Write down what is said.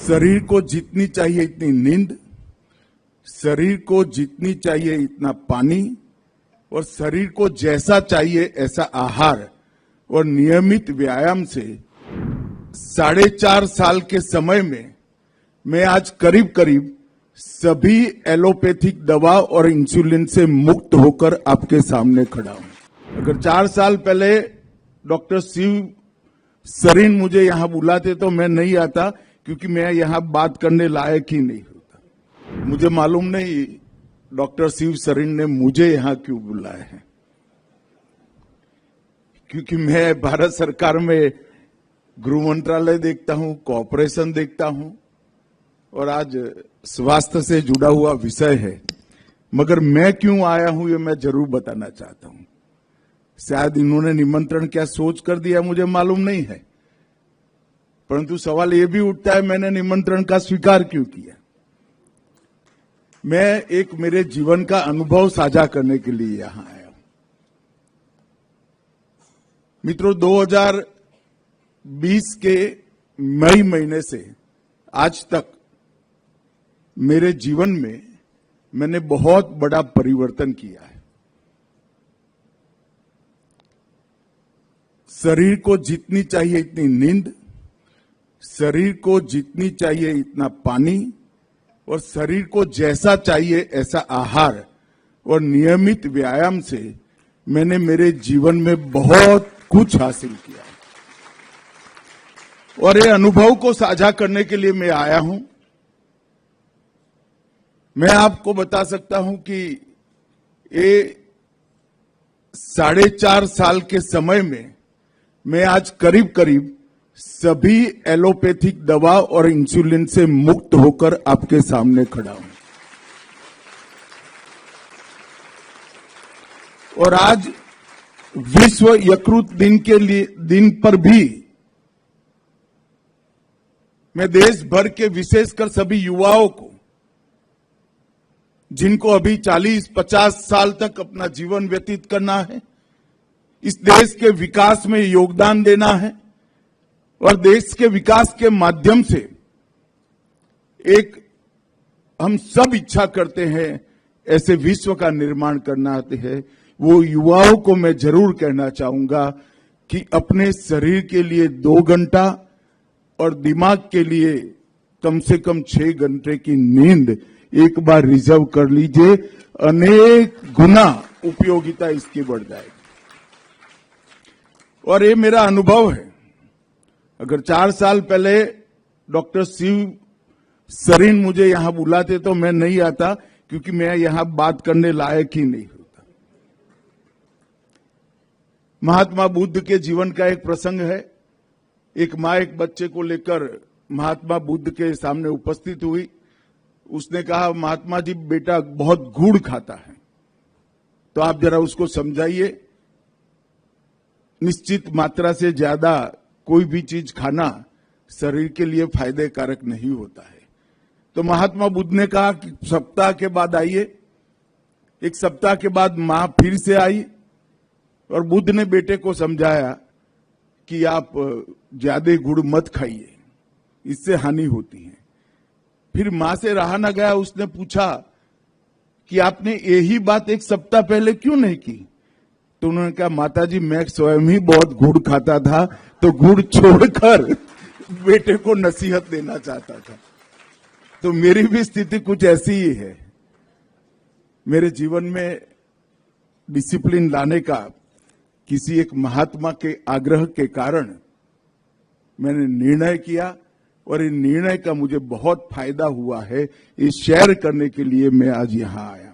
शरीर को जितनी चाहिए इतनी नींद, शरीर को जितनी चाहिए इतना पानी और शरीर को जैसा चाहिए ऐसा आहार और नियमित व्यायाम से 4.5 साल के समय में मैं आज करीब करीब सभी एलोपैथिक दवा और इंसुलिन से मुक्त होकर आपके सामने खड़ा हूं। अगर 4 साल पहले डॉक्टर शिव सरीन मुझे यहां बुलाते तो मैं नहीं आता, क्योंकि मैं यहां बात करने लायक ही नहीं होता। मुझे मालूम नहीं डॉक्टर शिव सरीन ने मुझे यहां क्यों बुलाया है, क्योंकि मैं भारत सरकार में गृह मंत्रालय देखता हूं, कॉर्पोरेशन देखता हूं और आज स्वास्थ्य से जुड़ा हुआ विषय है। मगर मैं क्यों आया हूं ये मैं जरूर बताना चाहता हूं। शायद इन्होंने निमंत्रण क्या सोच कर दिया मुझे मालूम नहीं है, परंतु सवाल यह भी उठता है मैंने निमंत्रण का स्वीकार क्यों किया। मैं एक मेरे जीवन का अनुभव साझा करने के लिए यहां आया हूं। मित्रों, 2020 के मई महीने से आज तक मेरे जीवन में मैंने बहुत बड़ा परिवर्तन किया है। शरीर को जितनी चाहिए इतनी नींद, शरीर को जितनी चाहिए इतना पानी और शरीर को जैसा चाहिए ऐसा आहार और नियमित व्यायाम से मैंने मेरे जीवन में बहुत कुछ हासिल किया है। और ये अनुभव को साझा करने के लिए मैं आया हूं। मैं आपको बता सकता हूं कि ये 4.5 साल के समय में मैं आज करीब करीब सभी एलोपैथिक दवा और इंसुलिन से मुक्त होकर आपके सामने खड़ा हूं। और आज विश्व यकृत दिन पर भी मैं देश भर के विशेषकर सभी युवाओं को, जिनको अभी 40-50 साल तक अपना जीवन व्यतीत करना है, इस देश के विकास में योगदान देना है और देश के विकास के माध्यम से एक हम सब इच्छा करते हैं ऐसे विश्व का निर्माण करना है, वो युवाओं को मैं जरूर कहना चाहूंगा कि अपने शरीर के लिए 2 घंटा और दिमाग के लिए कम से कम 6 घंटे की नींद एक बार रिजर्व कर लीजिए। अनेक गुना उपयोगिता इसकी बढ़ जाएगी। और ये मेरा अनुभव है। अगर 4 साल पहले डॉक्टर शिव सरीन मुझे यहां बुलाते तो मैं नहीं आता, क्योंकि मैं यहां बात करने लायक ही नहीं होता। महात्मा बुद्ध के जीवन का एक प्रसंग है। एक मां एक बच्चे को लेकर महात्मा बुद्ध के सामने उपस्थित हुई। उसने कहा, महात्मा जी बेटा बहुत गुड़ खाता है, तो आप जरा उसको समझाइए, निश्चित मात्रा से ज्यादा कोई भी चीज खाना शरीर के लिए फायदे कारक नहीं होता है। तो महात्मा बुद्ध ने कहा कि सप्ताह के बाद आइए। एक सप्ताह के बाद मां फिर से आई और बुद्ध ने बेटे को समझाया कि आप ज्यादा गुड़ मत खाइए, इससे हानि होती है। फिर मां से रहा न गया, उसने पूछा कि आपने यही बात एक सप्ताह पहले क्यों नहीं की? तो उन्होंने कहा, माताजी मैं स्वयं ही बहुत गुड़ खाता था, तो गुड़ छोड़कर बेटे को नसीहत देना चाहता था। तो मेरी भी स्थिति कुछ ऐसी ही है। मेरे जीवन में डिसिप्लिन लाने का किसी एक महात्मा के आग्रह के कारण मैंने निर्णय किया और इन निर्णय का मुझे बहुत फायदा हुआ है। ये शेयर करने के लिए मैं आज यहां आया।